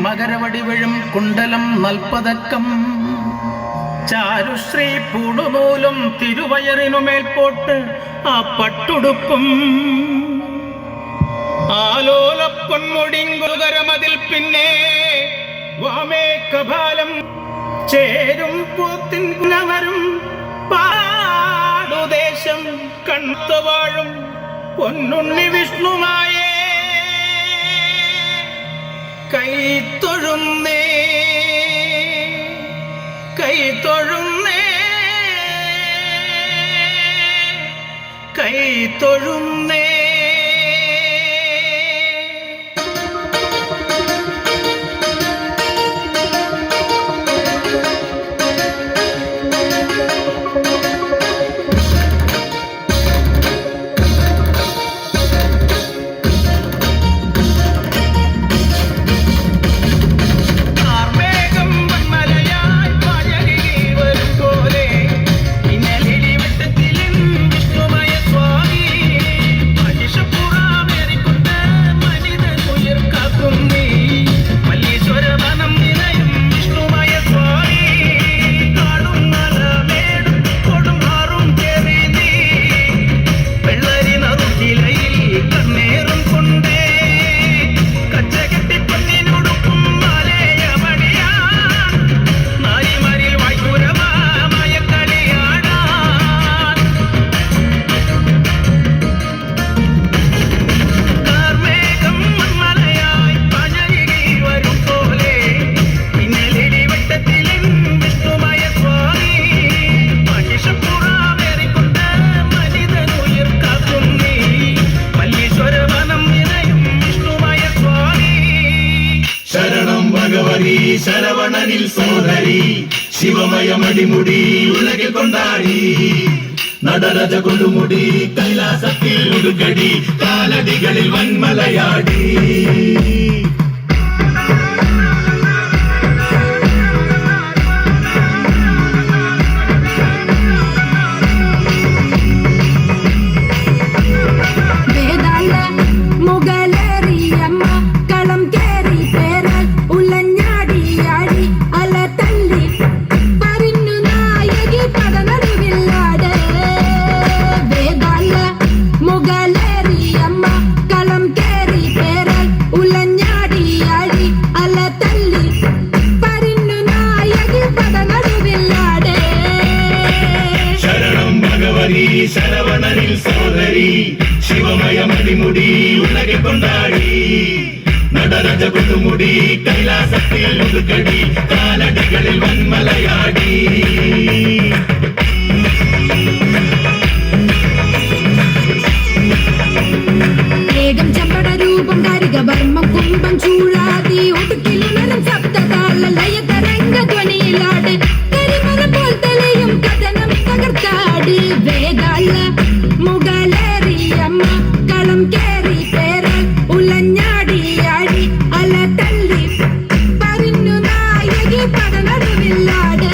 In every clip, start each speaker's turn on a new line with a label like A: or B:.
A: മകരവടിവിഴും കുണ്ടലം നൽപ്പതക്കം ചാരുശ്രീ പൂണുനൂലും തിരുവയറിനുമേൽപോട്ട് ആ പട്ടുടുപ്പും ആലോലപ്പൊന്മുടിങ്കുകരമതിൽ പിന്നെ വാമേ കപാലം ചേരും പൂത്തിൻ നവരും പാടുദേശം കണ്ണുവാഴും പൊന്നുണ്ണി വിഷ്ണുമായേ കൈത്തൊഴുന്നേ കൈത്തൊഴുന്നേ കൈത്തൊഴുന്നേ. ശരവണനിൽ സോദരി ശിവമയമടിമുടി ഉലകിൽ കൊണ്ടാടി നടരജ കൊടുമുടി കൈലാസത്തിൽ ഉടുകടി കാലടികളിൽ വന്മലയാടി. ശരവണനിൽ സോദരി ശിവമയമടിമുടി ഉലകിൽ കൊണ്ടാടി നടരജ കൊടുമുടി കൈലാസത്തിൽ ഉടുക്കടി കാലടികളിൽ വന്മലയാടി.
B: വേഗം ചമ്പട രൂപം കാരിക വർമ്മം കുംഭം ചൂഴാതി ഒടുക്കിലുണരും സപ്തതാള ലയ തരംഗ ധ്വനിയിലാട് കരിമല പോൽ തലയും കഥനം തകർത്താട്. വേദാള മുഗലേറിയമ്മ കളം കേറി പേരാൽ ഉലഞ്ഞാടിയാടി അല തല്ലി പറഞ്ഞു നായകി പടനടുവില്ലാട്.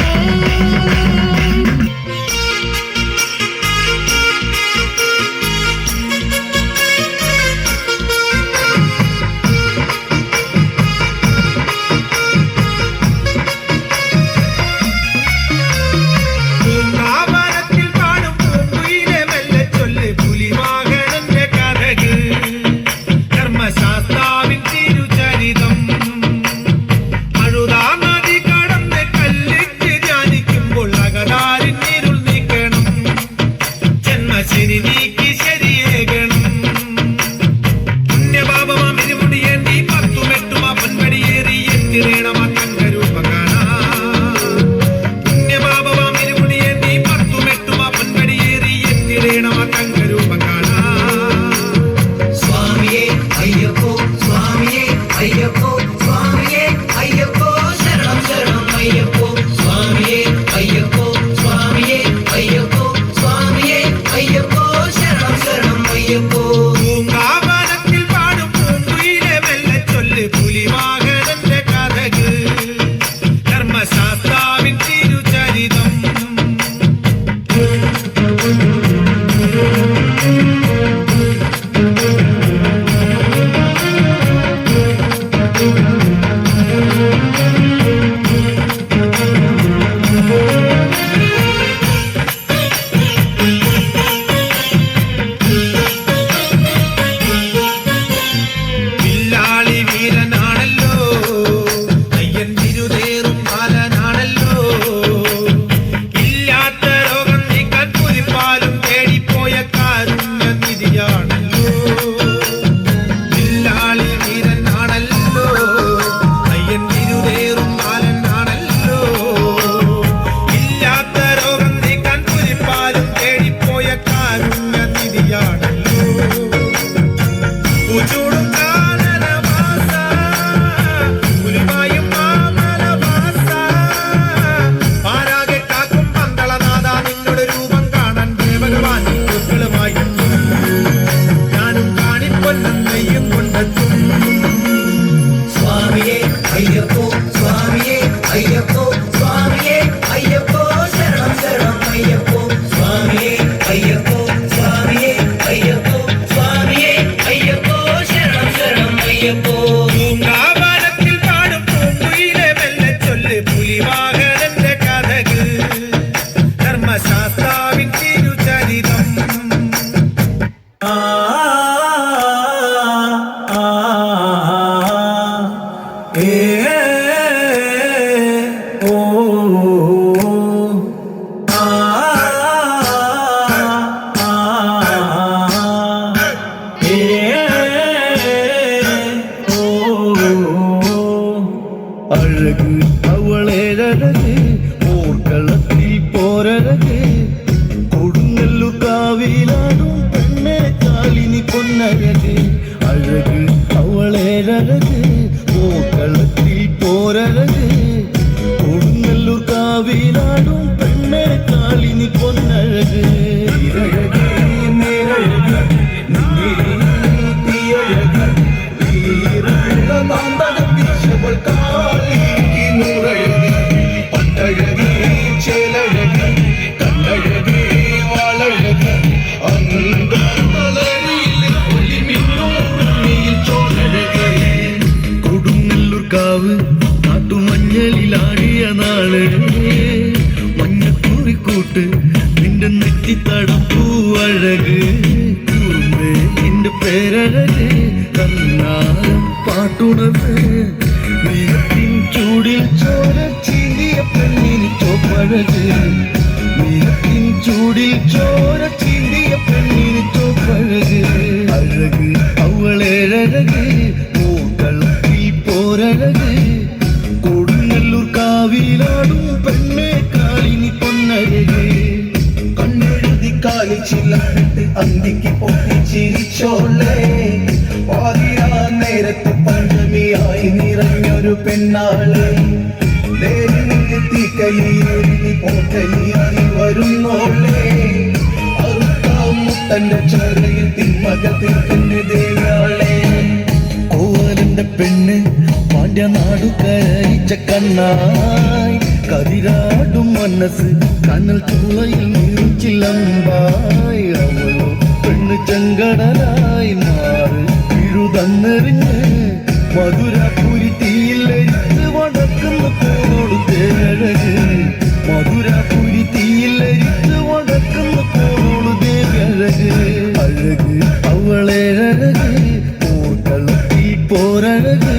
C: அழகு அவளேழகு போர்க்களத்தில் போரழகு கொடுங்கல்லூர் காவிலாடும் பெண்ணே காலினி பொன்னழகு அழகு அவளேழகு போர்க்களத்தில் போரழகு கொடுங்கல்லூர் காவிலாடும் பெண்ணே காலினி பொன்னழகு அழகு நேரழகு தீயழகு കൊടുങ്ങല്ലൂർക്കാവ് നാട്ടുമഞ്ഞളിലാടിയ നാള് മഞ്ഞക്കൂറിക്കൂട്ട് നിന്റെ നെറ്റിത്തടപ്പൂ അഴക് കുറുമ്പേ നിന്റെ പേരഴക് കണ്ണാരം പാട്ടുണർന്ന് നീലത്തിൻ ചൂടിൽ ചോര ചീന്തിയ പെണ്ണിന് ചോപ്പഴക് നീലത്തിൻ ചൂടിൽ ചോര ചീന്തിയ പെണ്ണിന് ചോപ്പഴക് അഴക് അവളേഴഴക് പൂക്കളത്തിൽ പോരഴക് കൊടുങ്ങല്ലൂർ കാവിലാടും പെണ്ണെ കാലിനി പൊന്നഴക് കണ്ണെഴുതി കാലിൽ ചില്ലപ്പെട്ട് അന്തിക്ക് പൊട്ടി ചിരിച്ചോളേ പാതിരാ നേരത്ത് പഞ്ചമിയായി നിറഞ്ഞൊരു പെണ്ണാള് തീക്കൈയൊരുങ്ങി പോക്കൈയായി വരുന്നോളേ അറുത്താം മുത്തന്റെ ചോരയിൽ തിന്മകൾ തീർക്കുന്ന ദേവിയാളെ കോവലന്റെ പെണ്ണ് പാണ്ഡ്യ നാടു കരയിച്ച കണ്ണായി കതിരാടും മനസ്സ് കണ്ണൽ ചുളയിൽ നീച്ചിലമ്പായി അവളോ പെണ്ണ് ചെങ്കടലായി മാറ് വിഴുതന്നെറിഞ്ഞ് മധുരപുരി തീയിലരിച്ച് വടക്കുന്ന പോളോട് ദേവഴക് മധുരപുരി തീയിലരിച്ച് വടക്കുന്ന പോളോട് ദേവഴക് അഴക് അവളേഴഴക് പോർക്കളത്തിൽ പോരഴക്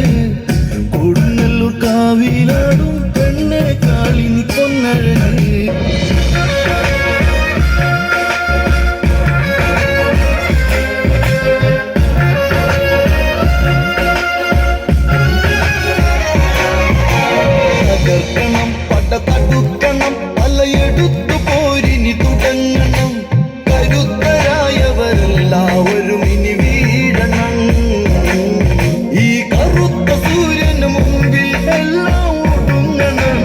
C: കൊടുങ്ങല്ലൂർ കാവിലാടും പെണ്ണെ കാളിനി പൊന്നഴക് തകർക്കണം പട തടുക്കണം പലയെടുത്തു പോരിനി തുടങ്ങണം കരുത്തരായവരെല്ലാവരും ഇനി വീഴണം ഈ കറുത്ത സൂര്യന് മുമ്പിൽ എല്ലാം ഒടുങ്ങണം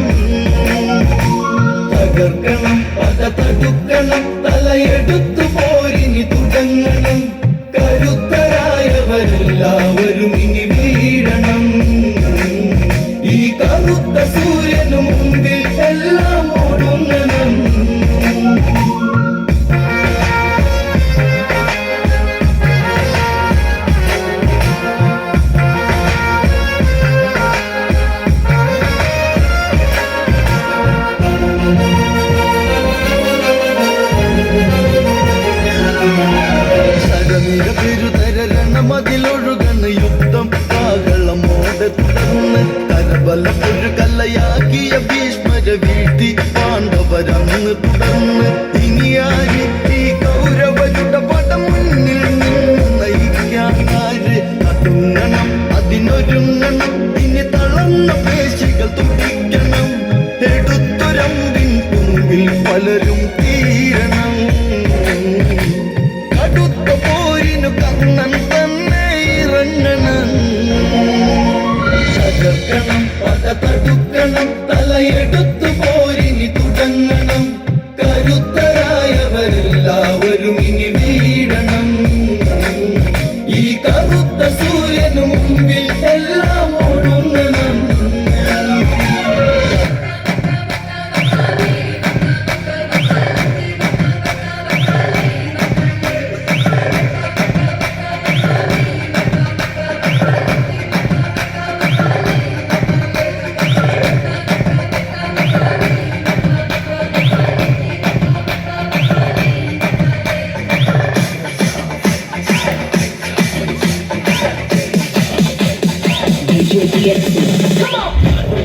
C: തകർക്കണം പട തടുക്കണം തലയെടുത്തു പോരിനി തുടങ്ങണം കരുത്തരായവരെല്ലാവരും ഇനി വീഴണം ഈ കറുത്ത സൂര്യനു മുമ്പിൽ എല്ലാം ഒടുങ്ങണം സരനിര പെരുതരണമതിലൊഴുകണ് യുദ്ധം കാകളമോടെ തുടർന്ന് കരബലപ്പൊരു കല്ലയാക്കിയ ഭീഷ്മര വീഴ്ത്തി പാണ്ഡവരന്ന് തുടർന്ന് ഇനിയായി ഈ കൗരവരുടെ പടം മുന്നിൽ നിന്ന് നയിക്കാനാര് അതുങ്ങണം അതിനൊരുങ്ങണം ഇനി തളർന്ന പേശികൾ തുടിക്കണം എടുത്തൊരമ്പിൻ മുമ്പിൽ പലരും തീരണം കടുത്ത പോരിനു കണ്ണൻ തന്നെ ഇറങ്ങണം തകർക്കണം പട തടുക്കണം തലയെടുത്തു പോരിനി തുടങ്ങണം കരുത്തരായവരെല്ലാവരും ഇനി വീഴണം ഈ കറുത്ത സൂര്യനു മുമ്പിൽ എല്ലാം ഒടുങ്ങണം
D: DJ DXC.
C: Come on.